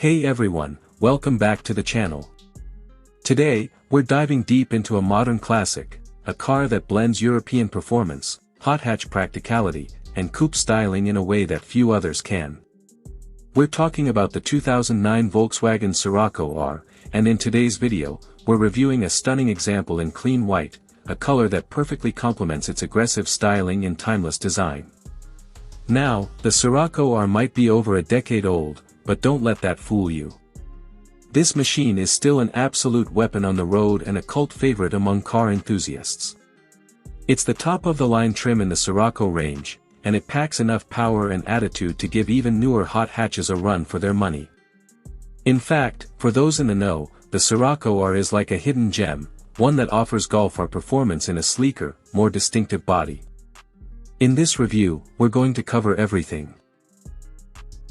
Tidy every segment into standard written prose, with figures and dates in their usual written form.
Hey everyone, welcome back to the channel. Today, we're diving deep into a modern classic, a car that blends European performance, hot hatch practicality, and coupe styling in a way that few others can. We're talking about the 2009 Volkswagen Scirocco R, and in today's video, we're reviewing a stunning example in clean white, a color that perfectly complements its aggressive styling and timeless design. Now, the Scirocco R might be over a decade old, but don't let that fool you. This machine is still an absolute weapon on the road and a cult favorite among car enthusiasts. It's the top-of-the-line trim in the Scirocco range, and it packs enough power and attitude to give even newer hot hatches a run for their money. In fact, for those in the know, the Scirocco R is like a hidden gem, one that offers golfer performance in a sleeker, more distinctive body. In this review, we're going to cover everything.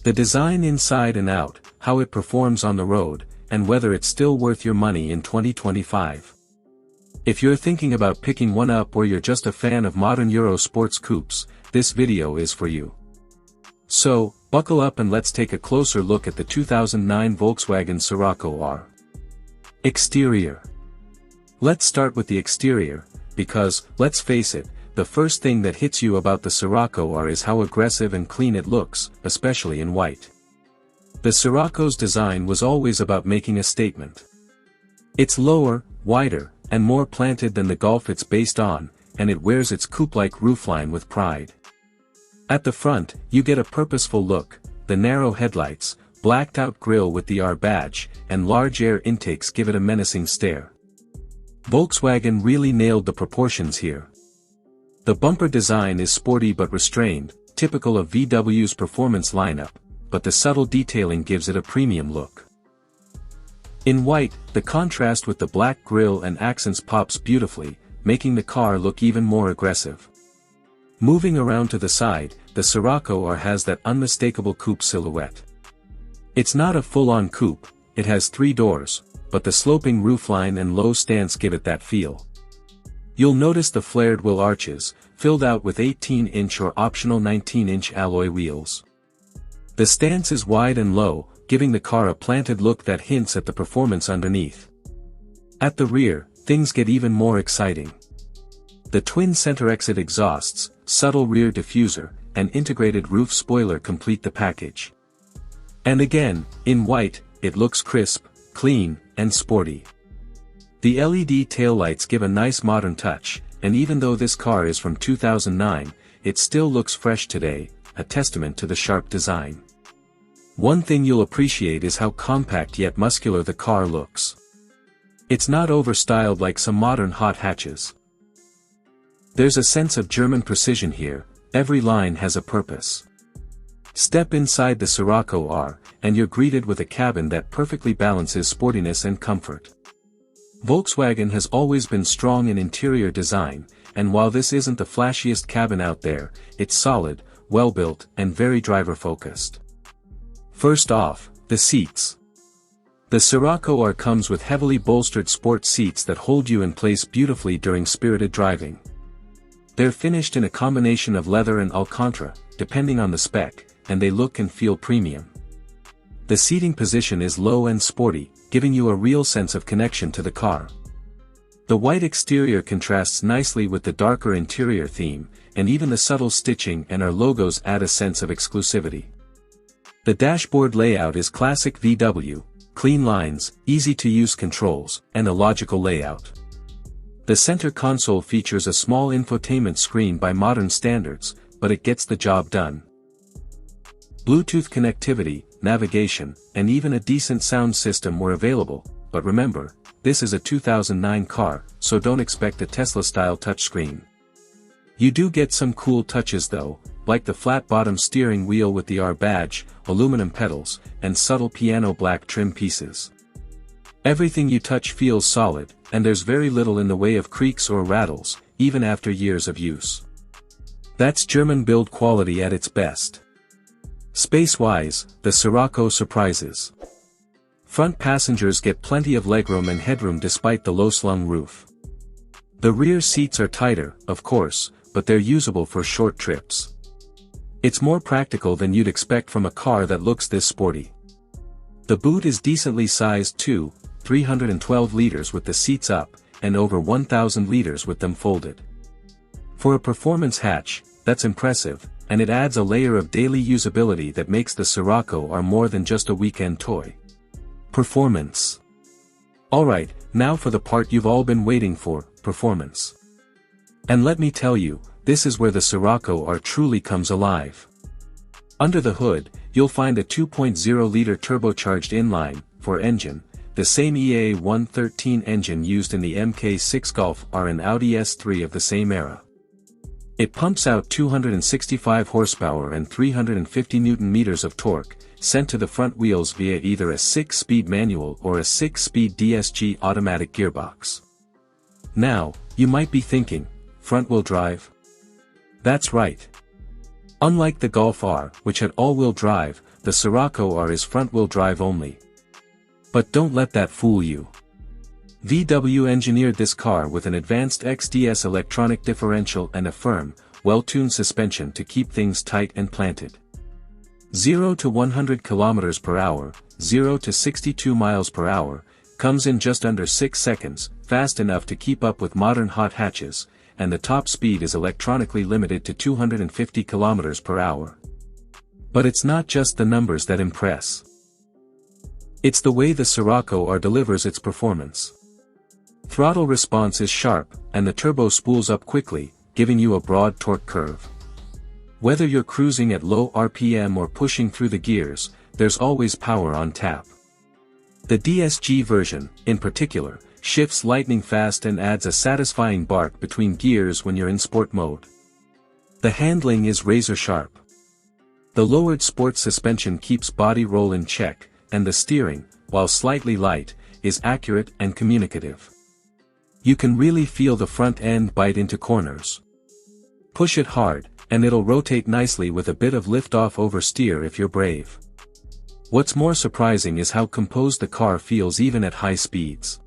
The design inside and out, how it performs on the road, and whether it's still worth your money in 2025. If you're thinking about picking one up or you're just a fan of modern Euro sports coupes, this video is for you. So, buckle up and let's take a closer look at the 2009 Volkswagen Scirocco R. Exterior. Let's start with the exterior, because, let's face it, the first thing that hits you about the Scirocco R is how aggressive and clean it looks, especially in white. The Scirocco's design was always about making a statement. It's lower, wider, and more planted than the Golf it's based on, and it wears its coupe-like roofline with pride. At the front, you get a purposeful look, the narrow headlights, blacked-out grille with the R badge, and large air intakes give it a menacing stare. Volkswagen really nailed the proportions here. The bumper design is sporty but restrained, typical of VW's performance lineup, but the subtle detailing gives it a premium look. In white, the contrast with the black grille and accents pops beautifully, making the car look even more aggressive. Moving around to the side, the Scirocco R has that unmistakable coupe silhouette. It's not a full-on coupe, it has 3 doors, but the sloping roofline and low stance give it that feel. You'll notice the flared wheel arches, filled out with 18-inch or optional 19-inch alloy wheels. The stance is wide and low, giving the car a planted look that hints at the performance underneath. At the rear, things get even more exciting. The twin center exit exhausts, subtle rear diffuser, and integrated roof spoiler complete the package. And again, in white, it looks crisp, clean, and sporty. The LED taillights give a nice modern touch, and even though this car is from 2009, it still looks fresh today, a testament to the sharp design. One thing you'll appreciate is how compact yet muscular the car looks. It's not overstyled like some modern hot hatches. There's a sense of German precision here, every line has a purpose. Step inside the Scirocco R, and you're greeted with a cabin that perfectly balances sportiness and comfort. Volkswagen has always been strong in interior design, and while this isn't the flashiest cabin out there, it's solid, well-built, and very driver-focused. First off, the seats. The Scirocco R comes with heavily bolstered sport seats that hold you in place beautifully during spirited driving. They're finished in a combination of leather and Alcantara, depending on the spec, and they look and feel premium. The seating position is low and sporty, giving you a real sense of connection to the car. The white exterior contrasts nicely with the darker interior theme, and even the subtle stitching and our logos add a sense of exclusivity. The dashboard layout is classic VW, clean lines, easy-to-use controls, and a logical layout. The center console features a small infotainment screen by modern standards, but it gets the job done. Bluetooth connectivity, navigation, and even a decent sound system were available, but remember, this is a 2009 car, so don't expect a Tesla-style touchscreen. You do get some cool touches though, like the flat-bottom steering wheel with the R badge, aluminum pedals, and subtle piano black trim pieces. Everything you touch feels solid, and there's very little in the way of creaks or rattles, even after years of use. That's German build quality at its best. Space-wise, the Scirocco surprises. Front passengers get plenty of legroom and headroom despite the low-slung roof. The rear seats are tighter, of course, but they're usable for short trips. It's more practical than you'd expect from a car that looks this sporty. The boot is decently sized too, 312 liters with the seats up, and over 1,000 liters with them folded. For a performance hatch, that's impressive, and it adds a layer of daily usability that makes the Scirocco R more than just a weekend toy. Performance. Alright, now for the part you've all been waiting for, performance. And let me tell you, this is where the Scirocco R truly comes alive. Under the hood, you'll find a 2.0-liter turbocharged inline-4 engine, the same EA113 engine used in the Mk6 Golf R and Audi S3 of the same era. It pumps out 265 horsepower and 350 Nm of torque, sent to the front wheels via either a 6-speed manual or a 6-speed DSG automatic gearbox. Now, you might be thinking, front-wheel drive? That's right. Unlike the Golf R, which had all-wheel drive, the Scirocco R is front-wheel drive only. But don't let that fool you. VW engineered this car with an advanced XDS electronic differential and a firm, well-tuned suspension to keep things tight and planted. 0 to 100 km per hour, 0 to 62 miles per hour, comes in just under 6 seconds, fast enough to keep up with modern hot hatches, and the top speed is electronically limited to 250 km per hour. But it's not just the numbers that impress. It's the way the Scirocco R delivers its performance. Throttle response is sharp, and the turbo spools up quickly, giving you a broad torque curve. Whether you're cruising at low RPM or pushing through the gears, there's always power on tap. The DSG version, in particular, shifts lightning fast and adds a satisfying bark between gears when you're in sport mode. The handling is razor sharp. The lowered sport suspension keeps body roll in check, and the steering, while slightly light, is accurate and communicative. You can really feel the front end bite into corners. Push it hard, and it'll rotate nicely with a bit of lift-off oversteer if you're brave. What's more surprising is how composed the car feels even at high speeds.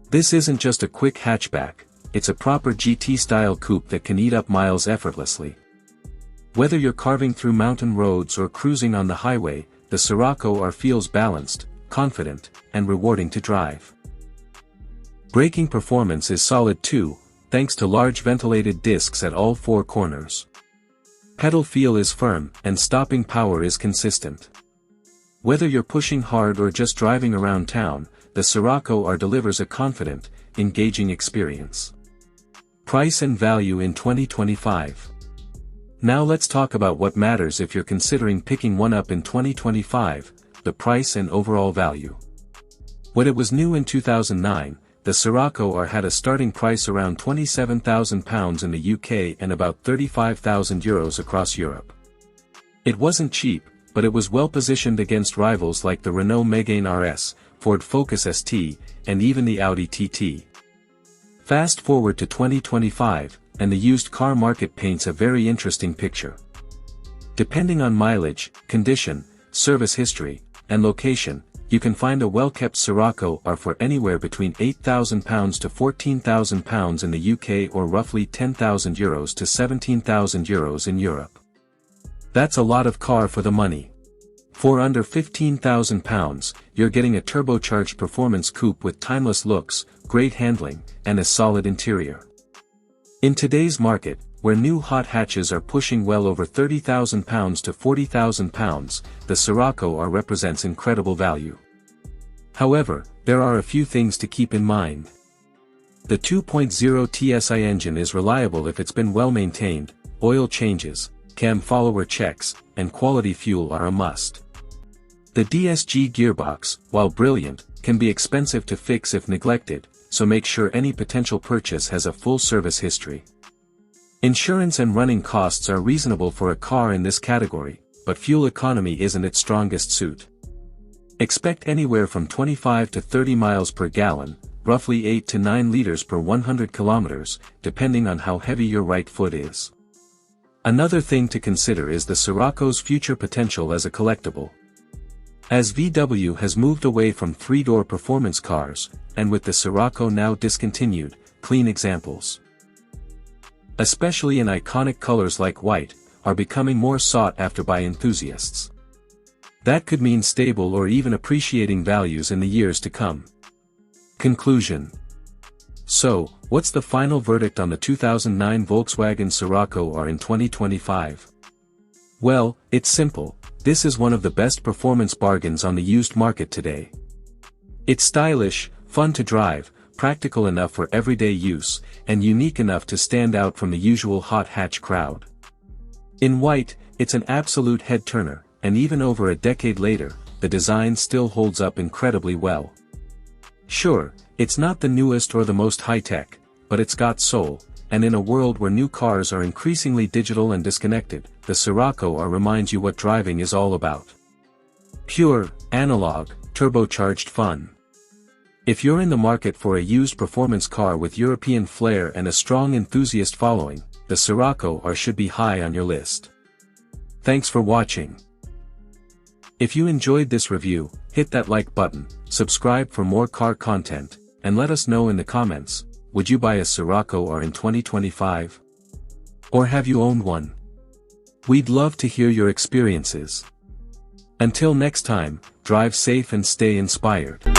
This isn't just a quick hatchback, it's a proper GT-style coupe that can eat up miles effortlessly. Whether you're carving through mountain roads or cruising on the highway, the Scirocco R feels balanced, confident, and rewarding to drive. Braking performance is solid too, thanks to large ventilated discs at all 4 corners. Pedal feel is firm, and stopping power is consistent. Whether you're pushing hard or just driving around town, the Scirocco R delivers a confident, engaging experience. Price and value in 2025. Now let's talk about what matters if you're considering picking one up in 2025, the price and overall value. When it was new in 2009, the Scirocco R had a starting price around £27,000 in the UK and about €35,000 across Europe. It wasn't cheap, but it was well positioned against rivals like the Renault Megane RS, Ford Focus ST, and even the Audi TT. Fast forward to 2025, and the used car market paints a very interesting picture. Depending on mileage, condition, service history, and location, you can find a well-kept Scirocco R for anywhere between £8,000 to £14,000 in the UK or roughly €10,000 to €17,000 in Europe. That's a lot of car for the money. For under £15,000, you're getting a turbocharged performance coupe with timeless looks, great handling, and a solid interior. In today's market, where new hot hatches are pushing well over £30,000 to £40,000, the Scirocco R represents incredible value. However, there are a few things to keep in mind. The 2.0 TSI engine is reliable if it's been well maintained, oil changes, cam follower checks, and quality fuel are a must. The DSG gearbox, while brilliant, can be expensive to fix if neglected, so make sure any potential purchase has a full service history. Insurance and running costs are reasonable for a car in this category, but fuel economy isn't its strongest suit. Expect anywhere from 25 to 30 miles per gallon, roughly 8 to 9 liters per 100 kilometers, depending on how heavy your right foot is. Another thing to consider is the Scirocco's future potential as a collectible. As VW has moved away from 3-door performance cars, and with the Scirocco now discontinued, clean examples, especially in iconic colors like white, are becoming more sought after by enthusiasts. That could mean stable or even appreciating values in the years to come. Conclusion. So, what's the final verdict on the 2009 Volkswagen Scirocco R in 2025? Well, it's simple. This is one of the best performance bargains on the used market today. It's stylish, fun to drive, practical enough for everyday use, and unique enough to stand out from the usual hot hatch crowd. In white, it's an absolute head-turner, and even over a decade later, the design still holds up incredibly well. Sure, it's not the newest or the most high-tech, but it's got soul, and in a world where new cars are increasingly digital and disconnected, the Scirocco R reminds you what driving is all about. Pure, analog, turbocharged fun. If you're in the market for a used performance car with European flair and a strong enthusiast following, the Scirocco R should be high on your list. Thanks for watching. If you enjoyed this review, hit that like button, subscribe for more car content, and let us know in the comments, would you buy a Scirocco R in 2025? Or have you owned one? We'd love to hear your experiences. Until next time, drive safe and stay inspired.